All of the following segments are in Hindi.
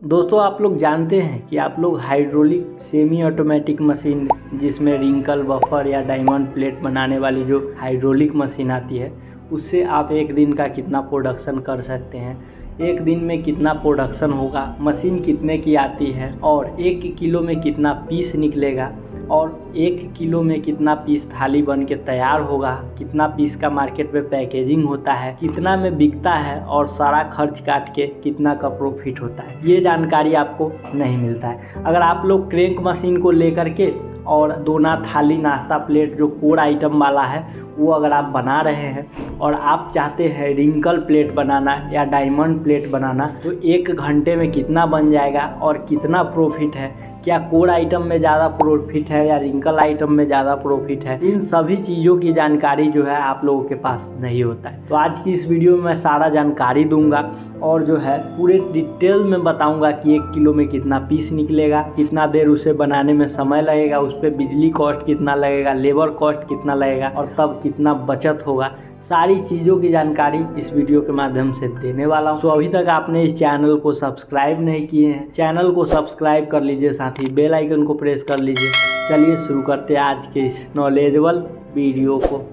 दोस्तों आप लोग जानते हैं कि आप लोग हाइड्रोलिक सेमी ऑटोमेटिक मशीन जिसमें रिंकल बफर या डायमंड प्लेट बनाने वाली जो हाइड्रोलिक मशीन आती है उससे आप एक दिन का कितना प्रोडक्शन कर सकते हैं, एक दिन में कितना प्रोडक्शन होगा, मशीन कितने की आती है और 1 किलो में कितना पीस निकलेगा और 1 किलो में कितना पीस थाली बन के तैयार होगा, कितना पीस का मार्केट में पैकेजिंग होता है, कितना में बिकता है और सारा खर्च काट के कितना का प्रॉफिट होता है, ये जानकारी आपको नहीं मिलता है। अगर आप लोग क्रैंक मशीन को लेकर के और दोना थाली नाश्ता प्लेट जो कोर आइटम वाला है वो अगर आप बना रहे हैं और आप चाहते हैं रिंकल प्लेट बनाना या डायमंड प्लेट बनाना तो 1 घंटे में कितना बन जाएगा और कितना प्रॉफिट है, क्या कोर आइटम में ज़्यादा प्रॉफिट है या रिंकल आइटम में ज़्यादा प्रॉफिट है, इन सभी चीज़ों की जानकारी जो है आप लोगों के पास नहीं होता है। तो आज की इस वीडियो में मैं सारा जानकारी दूंगा और जो है पूरे डिटेल में बताऊंगा कि 1 किलो में कितना पीस निकलेगा, कितना देर उसे बनाने में समय लगेगा, उस पर बिजली कॉस्ट कितना लगेगा, लेबर कॉस्ट कितना लगेगा और तब कितना बचत होगा। सारी चीज़ों की जानकारी इस वीडियो के माध्यम से देने वाला हूँ। तो अभी तक आपने इस चैनल को सब्सक्राइब नहीं किए हैं, चैनल को सब्सक्राइब कर लीजिए, साथ ही बेल आइकन को प्रेस कर लीजिए। चलिए शुरू करते हैं आज के इस नॉलेजेबल वीडियो को।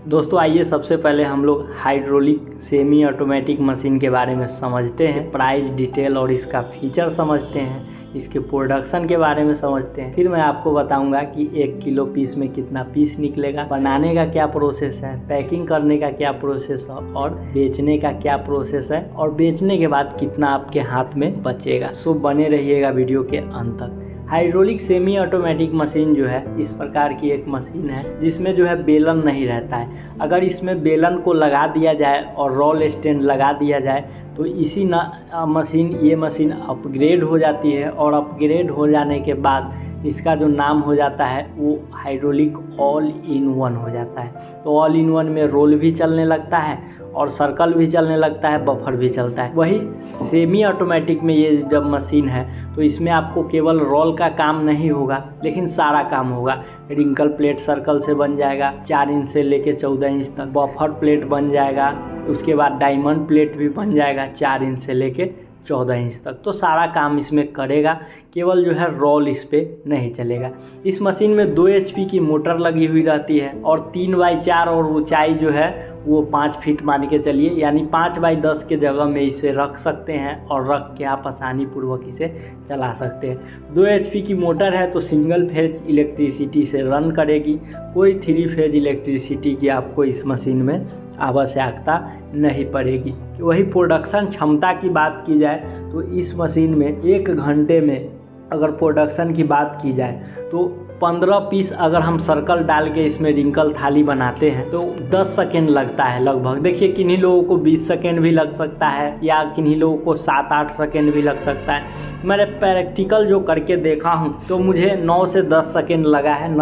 दोस्तों आइए सबसे पहले हम लोग हाइड्रोलिक सेमी ऑटोमेटिक मशीन के बारे में समझते हैं, प्राइस डिटेल और इसका फीचर समझते हैं, इसके प्रोडक्शन के बारे में समझते हैं। फिर मैं आपको बताऊंगा कि 1 किलो पीस में कितना पीस निकलेगा, बनाने का क्या प्रोसेस है, पैकिंग करने का क्या प्रोसेस है और बेचने का क्या प्रोसेस है और बेचने के बाद कितना आपके हाथ में बचेगा। सो बने रहिएगा वीडियो के अंत तक। हाइड्रोलिक सेमी ऑटोमेटिक मशीन जो है इस प्रकार की एक मशीन है जिसमें जो है बेलन नहीं रहता है। अगर इसमें बेलन को लगा दिया जाए और रोल स्टैंड लगा दिया जाए तो ये मशीन अपग्रेड हो जाती है और अपग्रेड हो जाने के बाद इसका जो नाम हो जाता है वो हाइड्रोलिक ऑल इन वन हो जाता है। तो ऑल इन वन में रोल भी चलने लगता है और सर्कल भी चलने लगता है, बफर भी चलता है। वही सेमी ऑटोमेटिक में ये जब मशीन है तो इसमें आपको केवल रोल का काम नहीं होगा लेकिन सारा काम होगा। रिंकल प्लेट सर्कल से बन जाएगा 4 इंच से लेके 14 इंच तक, बफर प्लेट बन जाएगा, उसके बाद डायमंड प्लेट भी बन जाएगा 4 इंच से लेके 14 इंच तक। तो सारा काम इसमें करेगा, केवल जो है रोल इस पे नहीं चलेगा। इस मशीन में 2 HP की मोटर लगी हुई रहती है और 3x4 और ऊंचाई जो है वो 5 फीट मान के चलिए, यानी 5x10 के जगह में इसे रख सकते हैं और रख के आप आसानी पूर्वक इसे चला सकते हैं। 2 HP की मोटर है तो सिंगल फेज इलेक्ट्रिसिटी से रन करेगी, कोई 3 फेज इलेक्ट्रिसिटी की आपको इस मशीन में आवश्यकता नहीं पड़ेगी। वही प्रोडक्शन क्षमता की बात की जाए तो इस मशीन में 1 घंटे में अगर प्रोडक्शन की बात की जाए तो 15 पीस अगर हम सर्कल डाल के इसमें रिंकल थाली बनाते हैं तो 10 सेकेंड लगता है लगभग। देखिए किन्हीं लोगों को 20 सेकेंड भी लग सकता है या किन्हीं लोगों को 7-8 सेकेंड भी लग सकता है। मैंने प्रैक्टिकल जो करके देखा हूँ तो मुझे 9 से 10 सेकेंड लगा है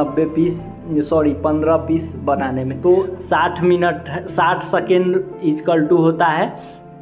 15 पीस बनाने में। तो 60 सेकेंड इक्वल टू होता है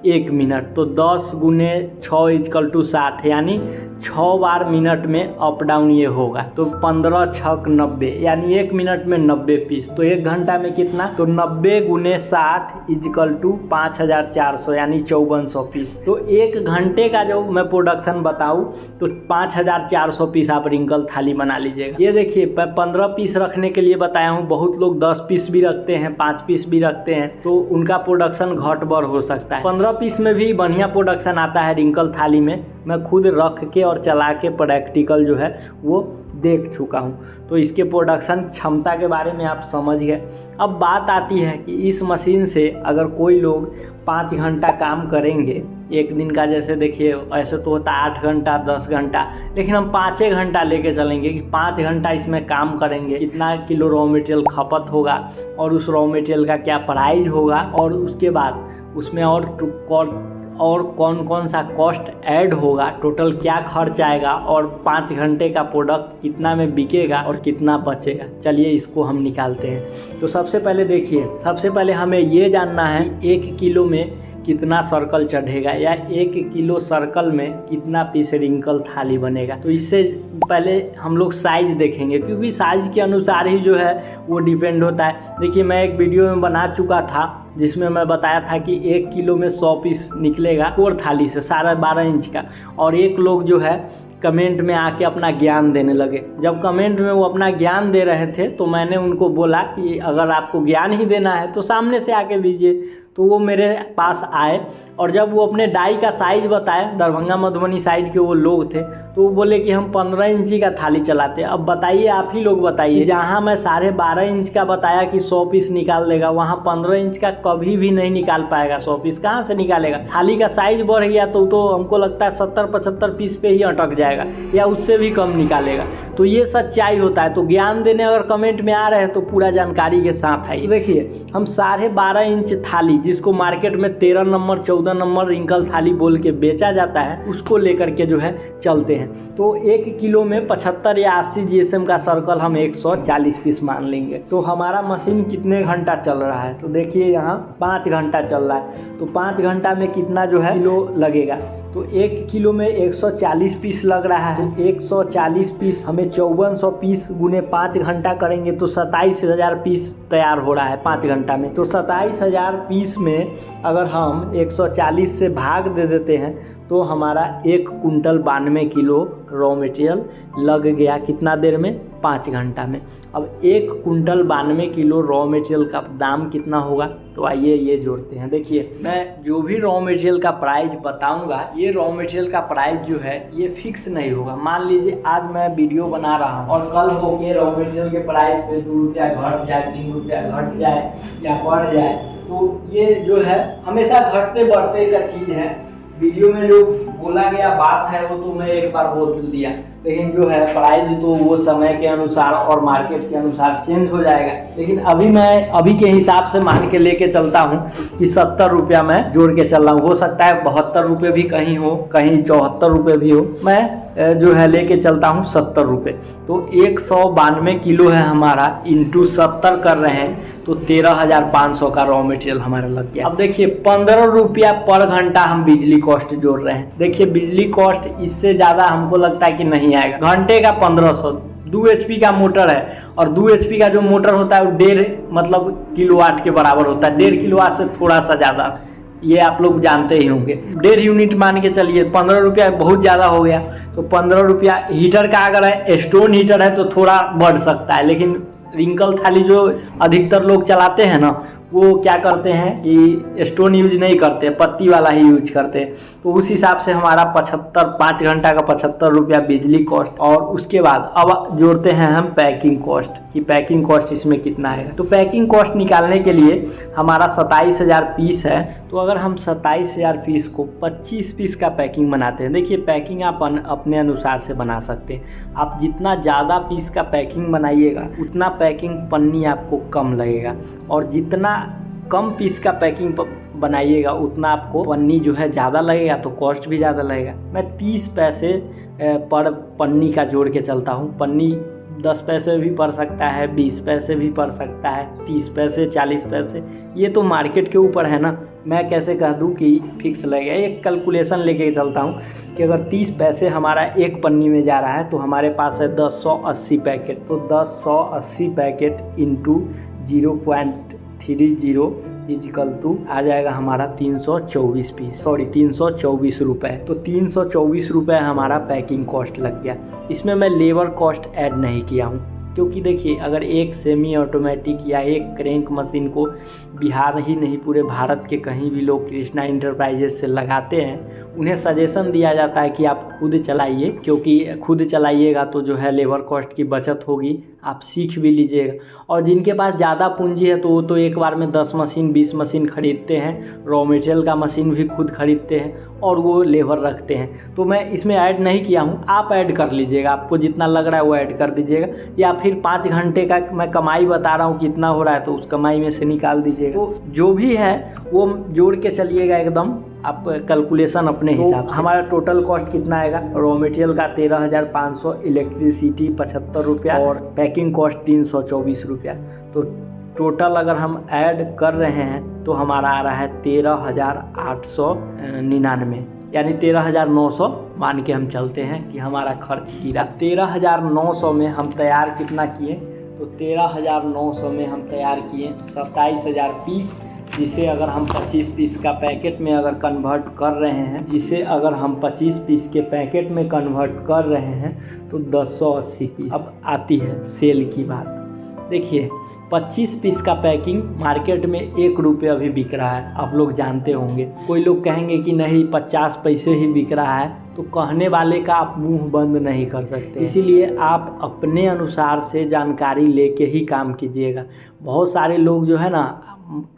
1 मिनट, तो 10 × 6 इक्वल टू 60, यानी 6 बार मिनट में अप डाउन ये होगा। तो 15 6 90, यानी 1 मिनट में 90 पीस। तो 1 घंटा में कितना, तो 90 × 60 इक्वल टू 5400, यानी 5400 पीस। तो 1 घंटे का जो मैं प्रोडक्शन बताऊँ तो 5400 पीस आप रिंकल थाली बना लीजिएगा। ये देखिए 15 पीस रखने के लिए बताया हूँ, बहुत लोग 10 पीस भी रखते हैं, 5 पीस भी रखते हैं, तो उनका प्रोडक्शन घट बढ़ हो सकता है। 15 पीस में भी बढ़िया प्रोडक्शन आता है रिंकल थाली में। मैं खुद रख के और चला के प्रैक्टिकल जो है वो देख चुका हूँ। तो इसके प्रोडक्शन क्षमता के बारे में आप समझ गए। अब बात आती है कि इस मशीन से अगर कोई लोग 5 घंटा काम करेंगे एक दिन का, जैसे देखिए ऐसे तो होता है 8 घंटा 10 घंटा, लेकिन हम 5 घंटा लेके चलेंगे कि 5 घंटा इसमें काम करेंगे, कितना किलो रॉ मटेरियल खपत होगा और उस रॉ मटेरियल का क्या प्राइस होगा और उसके बाद उसमें और कौन कौन सा कॉस्ट ऐड होगा, टोटल क्या खर्च आएगा और 5 घंटे का प्रोडक्ट कितना में बिकेगा और कितना बचेगा। चलिए इसको हम निकालते हैं। तो सबसे पहले देखिए, सबसे पहले हमें ये जानना है 1 किलो में कितना सर्कल चढ़ेगा या 1 किलो सर्कल में कितना पीस रिंकल थाली बनेगा। तो इससे पहले हम लोग साइज देखेंगे, क्योंकि साइज के अनुसार ही जो है वो डिपेंड होता है। देखिए मैं एक वीडियो में बना चुका था जिसमें मैं बताया था कि 1 किलो में 100 पीस निकलेगा कोर थाली से 12.5 इंच का। और एक लोग जो है कमेंट में आके अपना ज्ञान देने लगे। जब कमेंट में वो अपना ज्ञान दे रहे थे तो मैंने उनको बोला कि अगर आपको ज्ञान ही देना है तो सामने से आके दीजिए। तो वो मेरे पास आए और जब वो अपने डाई का साइज़ बताए, दरभंगा मधुबनी साइड के वो लोग थे, तो वो बोले कि हम 15 इंची का थाली चलाते हैं। अब बताइए, आप ही लोग बताइए, जहाँ मैं 12.5 इंच का बताया कि 100 पीस निकाल देगा, वहाँ 15 इंच का कभी भी नहीं निकाल पाएगा। 100 पीस कहाँ से निकालेगा? थाली का साइज़ बढ़ गया तो हमको लगता है 70-75 पीस पे ही अटक जाएगा या उससे भी कम निकालेगा। तो ये सच्चाई होता है। तो ज्ञान देने अगर कमेंट में आ रहे हैं तो पूरा जानकारी के साथ आइए। देखिए, हम 12.5 इंच थाली, जिसको मार्केट में 13 नंबर 14 नंबर रिंकल थाली बोल के बेचा जाता है, उसको लेकर के जो है चलते हैं। तो 1 किलो में 75 या 80 जीएसएम का सर्कल हम 140 पीस मान लेंगे। तो हमारा मशीन कितने घंटा चल रहा है? तो देखिए यहाँ 5 घंटा चल रहा है। तो 5 घंटा में कितना जो है किलो लगेगा? तो 1 किलो में 140 पीस लग रहा है। तो 140 पीस हमें 5400 पीस गुने 5 घंटा करेंगे तो 27,000 पीस तैयार हो रहा है 5 घंटा में। तो 27,000 पीस में अगर हम 140 से भाग दे देते हैं तो हमारा 1 कुंटल 92 किलो रॉ मटेरियल लग गया। कितना देर में? 5 घंटा में। अब 1 कुंटल 92 किलो रॉ मटेरियल का दाम कितना होगा? तो आइए ये जोड़ते हैं। देखिए, मैं जो भी रॉ मटेरियल का प्राइस बताऊंगा, ये रॉ मटेरियल का प्राइस जो है ये फिक्स नहीं होगा। मान लीजिए आज मैं वीडियो बना रहा हूँ और कल होके रॉ मटेरियल के प्राइस पे 2 रुपया घट जाए, 3 रुपया घट जाए या बढ़ जाए, तो ये जो है हमेशा घटते बढ़ते का चीज़ है। वीडियो में जो बोला गया बात है वो तो मैं एक बार बोल दिया, लेकिन जो है प्राइस तो वो समय के अनुसार और मार्केट के अनुसार चेंज हो जाएगा। लेकिन अभी मैं अभी के हिसाब से मान के लेके चलता हूँ कि 70 रुपया मैं जोड़ के चल रहा हूँ। हो सकता है 72 रुपये भी कहीं हो, कहीं 74 रुपये भी हो। मैं जो है लेके चलता हूँ 70 रुपये। तो 192 किलो है हमारा, इंटू 70 कर रहे हैं तो 13,500 का रॉ मटेरियल हमारा लग गया। अब देखिए 15 रुपया पर घंटा हम बिजली कॉस्ट जोड़ रहे हैं। देखिए बिजली कॉस्ट इससे ज़्यादा हमको लगता है कि नहीं आएगा। घंटे का 1500, 2 HP का मोटर है और 2 HP का जो मोटर होता है वो 1.5 मतलब किलोवाट के बराबर होता है। 1.5 किलोवाट से थोड़ा सा ज़्यादा, ये आप लोग जानते ही होंगे। 1.5 यूनिट मान के चलिए, 15 रुपया बहुत ज़्यादा हो गया। तो 15 रुपया हीटर का अगर है, स्टोन हीटर है तो थोड़ा बढ़ सकता है, लेकिन रिंकल थाली जो अधिकतर लोग चलाते हैं ना, वो क्या करते हैं कि स्टोन यूज नहीं करते, पत्ती वाला ही यूज करते हैं। तो उस हिसाब से हमारा 5 घंटा का 75 रुपया बिजली कॉस्ट। और उसके बाद अब जोड़ते हैं हम पैकिंग कॉस्ट, कि पैकिंग कॉस्ट इसमें कितना आएगा। तो पैकिंग कॉस्ट निकालने के लिए हमारा 27,000 पीस है। तो अगर हम 27,000 पीस को 25 पीस का पैकिंग बनाते हैं, देखिए पैकिंग आप अपने अनुसार से बना सकते हैं। आप जितना ज़्यादा पीस का पैकिंग बनाइएगा उतना पैकिंग पन्नी आपको कम लगेगा, और जितना कम पीस का पैकिंग बनाइएगा उतना आपको पन्नी जो है ज़्यादा लगेगा, तो कॉस्ट भी ज़्यादा लगेगा। मैं 30 पैसे पर पन्नी का जोड़ के चलता हूँ। पन्नी 10 पैसे भी पड़ सकता है, 20 पैसे भी पड़ सकता है, 30 पैसे, 40 पैसे, ये तो मार्केट के ऊपर है ना। मैं कैसे कह दूं कि फिक्स लगेगा? एक कैलकुलेशन लेके चलता हूं कि अगर 30 पैसे हमारा एक पन्नी में जा रहा है तो हमारे पास है 1080 पैकेट। तो 1080 पैकेट इंटू 0.30 इजिकल टू आ जाएगा हमारा 324 पीस, 324 रुपये। तो 324 रुपये हमारा पैकिंग कॉस्ट लग गया। इसमें मैं लेबर कॉस्ट ऐड नहीं किया हूँ, क्योंकि देखिए अगर एक सेमी ऑटोमेटिक या एक क्रैंक मशीन को बिहार ही नहीं पूरे भारत के कहीं भी लोग कृष्णा इंटरप्राइजेज से लगाते हैं, उन्हें सजेशन दिया जाता है कि आप खुद चलाइए, क्योंकि खुद चलाइएगा तो जो है लेबर कॉस्ट की बचत होगी, आप सीख भी लीजिएगा। और जिनके पास ज़्यादा पूंजी है तो वो तो एक बार में 10 मशीन 20 मशीन खरीदते हैं, रॉ मटेरियल का मशीन भी खुद खरीदते हैं और वो लेबर रखते हैं। तो मैं इसमें ऐड नहीं किया हूँ, आप ऐड कर लीजिएगा, आपको जितना लग रहा है वो ऐड कर दीजिएगा। या फिर 5 घंटे का मैं कमाई बता रहा हूँ कितना हो रहा है, तो उस कमाई में से निकाल दीजिएगा। तो जो भी है वो जोड़ के चलिएगा एकदम, आप कैलकुलेशन अपने हिसाब से। हमारा टोटल कॉस्ट कितना आएगा? रॉ मटेरियल का 13,500, इलेक्ट्रिसिटी 75 रुपया और पैकिंग कॉस्ट 324 रुपया। तो टोटल अगर हम ऐड कर रहे हैं तो हमारा आ रहा है 13,899, यानी 13,900 मान के हम चलते हैं कि हमारा खर्च गिरा। 13,900 में हम तैयार कितना किए? तो 13,900 में हम तैयार किए 27,000 पीस, जिसे अगर हम 25 पीस का पैकेट में अगर कन्वर्ट कर रहे हैं कर रहे हैं तो 1080 पीस। अब आती है सेल की बात। देखिए 25 पीस का पैकिंग मार्केट में 1 रुपये अभी बिक रहा है, आप लोग जानते होंगे। कोई लोग कहेंगे कि नहीं 50 पैसे ही बिक रहा है, तो कहने वाले का आप मुंह बंद नहीं कर सकते। इसीलिए आप अपने अनुसार से जानकारी लेके ही काम कीजिएगा। बहुत सारे लोग जो है ना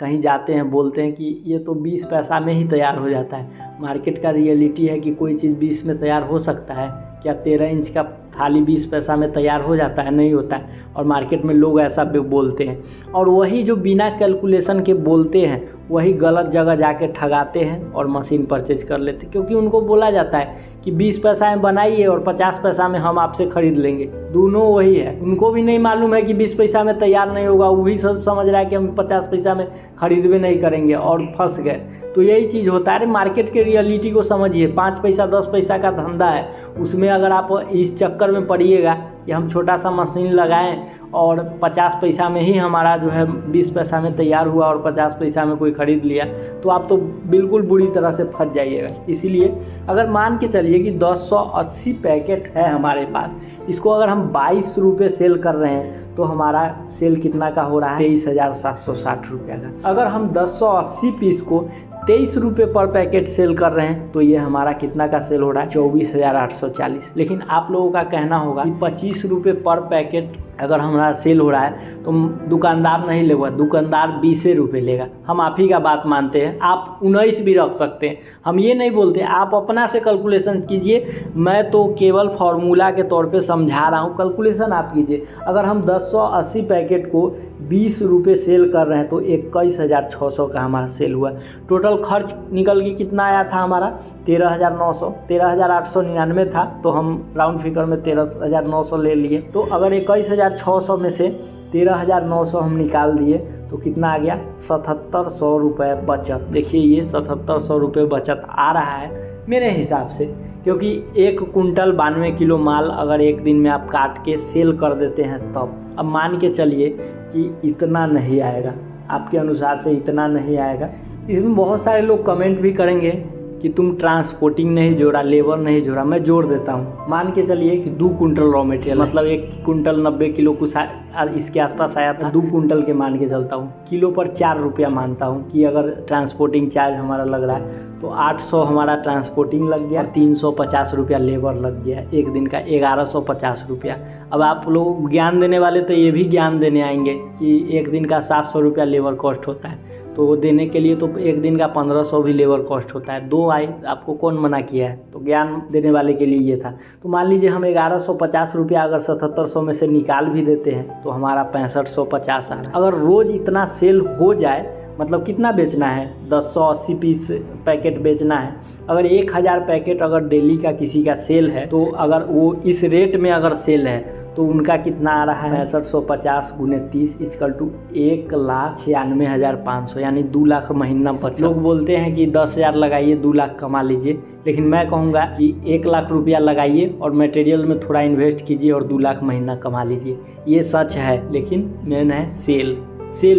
कहीं जाते हैं बोलते हैं कि ये तो 20 पैसा में ही तैयार हो जाता है। मार्केट का रियलिटी है कि कोई चीज़ 20 में तैयार हो सकता है क्या? 13 इंच का थाली 20 पैसा में तैयार हो जाता है? नहीं होता है। और मार्केट में लोग ऐसा बोलते हैं, और वही जो बिना कैलकुलेशन के बोलते हैं वही गलत जगह जाके ठगाते हैं और मशीन परचेज कर लेते हैं, क्योंकि उनको बोला जाता है कि 20 पैसा में बनाइए और 50 पैसा में हम आपसे ख़रीद लेंगे। दोनों वही है। उनको भी नहीं मालूम है कि 20 पैसा में तैयार नहीं होगा, वो भी सब समझ रहा है कि हम 50 पैसा में खरीद भी नहीं करेंगे और फंस गए। तो यही चीज़ होता है। अरे मार्केट के रियलिटी को समझिए। 5 पैसा 10 पैसा का धंधा है, उसमें अगर आप इस चक्कर में पड़िएगा कि हम छोटा सा मशीन लगाएं और 50 पैसा में ही हमारा जो है 20 पैसा में तैयार हुआ और 50 पैसा में कोई ख़रीद लिया, तो आप तो बिल्कुल बुरी तरह से फंस जाइएगा। इसीलिए अगर मान के चलिए कि 280 पैकेट है हमारे पास, इसको अगर हम 22 रुपये सेल कर रहे हैं तो हमारा सेल कितना का हो रहा है? 23,760 रुपये का। अगर हम 280 पीस को 23 रुपये पर पैकेट सेल कर रहे हैं तो ये हमारा कितना का सेल हो रहा है? 24,840। लेकिन आप लोगों का कहना होगा कि 25 रुपये पर पैकेट अगर हमारा सेल हो रहा है तो दुकानदार नहीं लेगा, दुकानदार 20 रुपये लेगा। हम आप ही का बात मानते हैं, आप 19 भी रख सकते हैं, हम ये नहीं बोलते। आप अपना से कैलकुलेशन कीजिए, मैं तो केवल फार्मूला के तौर पे समझा रहा हूँ, कैलकुलेशन आप कीजिए। अगर हम 280 पैकेट को 20 रुपये सेल कर रहे हैं तो 21,600 का हमारा सेल हुआ। टोटल खर्च निकल के कितना आया था हमारा? 13,900। 13,899 था, तो हम राउंड फिगर में 13,900 ले लिए। तो अगर 21,600 में से 13,900 हम निकाल दिए तो कितना आ गया? 7,700 रुपये बचत। देखिए ये 7,700 रुपये बचत आ रहा है मेरे हिसाब से, क्योंकि 1 कुंटल 92 किलो माल अगर एक दिन में आप काट के सेल कर देते हैं तब। अब मान के चलिए कि इतना नहीं आएगा, आपके अनुसार से इतना नहीं आएगा। इसमें बहुत सारे लोग कमेंट भी करेंगे कि तुम ट्रांसपोर्टिंग नहीं जोड़ा, लेबर नहीं जोड़ा। मैं जोड़ देता हूँ। मान के चलिए कि 2 कुंटल रॉ मटेरियल, मतलब 1 कुंटल 90 किलो कुछ इसके आसपास आया था। 2 कुंटल के मान के चलता हूँ, किलो पर 4 रुपया मानता हूँ कि अगर ट्रांसपोर्टिंग चार्ज हमारा लग रहा है तो 800 हमारा ट्रांसपोर्टिंग लग गया, 350 रुपया लेबर लग गया। एक दिन का 1150 रुपया। अब आप लोग ज्ञान देने वाले तो ये भी ज्ञान देने आएंगे कि एक दिन का 700 रुपया लेबर कॉस्ट होता है, तो वो देने के लिए तो एक दिन का 1500 भी लेबर कॉस्ट होता है। 2 आए, आपको कौन मना किया है? तो ज्ञान देने वाले के लिए ये था। तो मान लीजिए हम 1150 रुपया अगर 7,700 में से निकाल भी देते हैं तो हमारा 6550 आ रहा है। अगर रोज़ इतना सेल हो जाए, मतलब कितना बेचना है? 280 पीस पैकेट बेचना है। अगर 1000 पैकेट अगर डेली का किसी का सेल है तो अगर वो इस रेट में अगर सेल है तो उनका कितना आ रहा है? 6550 गुने 30 इक्वल टू 1,96,500, यानी 2 लाख महीना बचत। लोग बोलते हैं कि 10,000 लगाइए 2 लाख कमा लीजिए, लेकिन मैं कहूँगा कि 1 लाख रुपया लगाइए और मटेरियल में थोड़ा इन्वेस्ट कीजिए और 2 लाख महीना कमा लीजिए। ये सच है, लेकिन मेन है सेल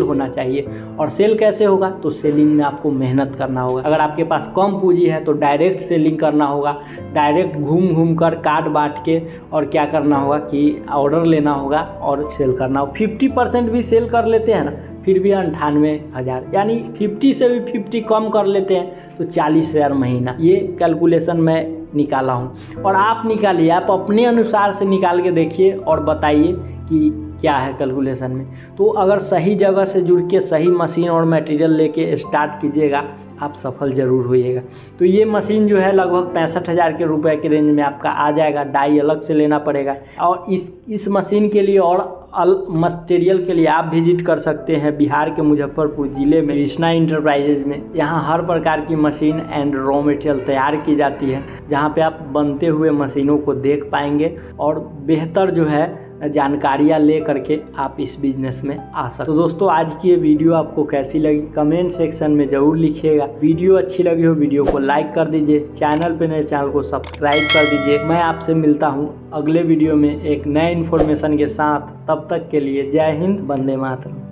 होना चाहिए। और सेल कैसे होगा? तो सेलिंग में आपको मेहनत करना होगा। अगर आपके पास कम पूंजी है तो डायरेक्ट सेलिंग करना होगा, डायरेक्ट घूम कर काट बांट के, और क्या करना होगा कि ऑर्डर लेना होगा और सेल करना होगा। 50% भी सेल कर लेते हैं ना, फिर भी 98,000, यानी 50 से भी 50 कम कर लेते हैं तो 40,000 महीना। ये कैलकुलेशन मैं निकाला हूँ और आप निकालिए, आप अपने अनुसार से निकाल के देखिए और बताइए कि क्या है कैलकुलेशन में। तो अगर सही जगह से जुड़ के सही मशीन और मटेरियल लेके स्टार्ट कीजिएगा, आप सफल ज़रूर होइएगा। तो ये मशीन जो है लगभग 65,000 के रुपए के रेंज में आपका आ जाएगा। डाई अलग से लेना पड़ेगा। और इस मशीन के लिए और मटेरियल के लिए आप विजिट कर सकते हैं बिहार के मुजफ्फरपुर ज़िले में कृष्णा इंटरप्राइजेज में। यहाँ हर प्रकार की मशीन एंड रॉ मटेरियल तैयार की जाती है, जहाँ पे आप बनते हुए मशीनों को देख पाएंगे और बेहतर जो है जानकारियाँ ले करके आप इस बिजनेस में आ सकते। तो दोस्तों, आज की ये वीडियो आपको कैसी लगी कमेंट सेक्शन में ज़रूर लिखिएगा। वीडियो अच्छी लगी हो वीडियो को लाइक कर दीजिए, चैनल पे नए चैनल को सब्सक्राइब कर दीजिए। मैं आपसे मिलता हूँ अगले वीडियो में एक नए इन्फॉर्मेशन के साथ। तब तक के लिए जय हिंद, वंदे मातरम।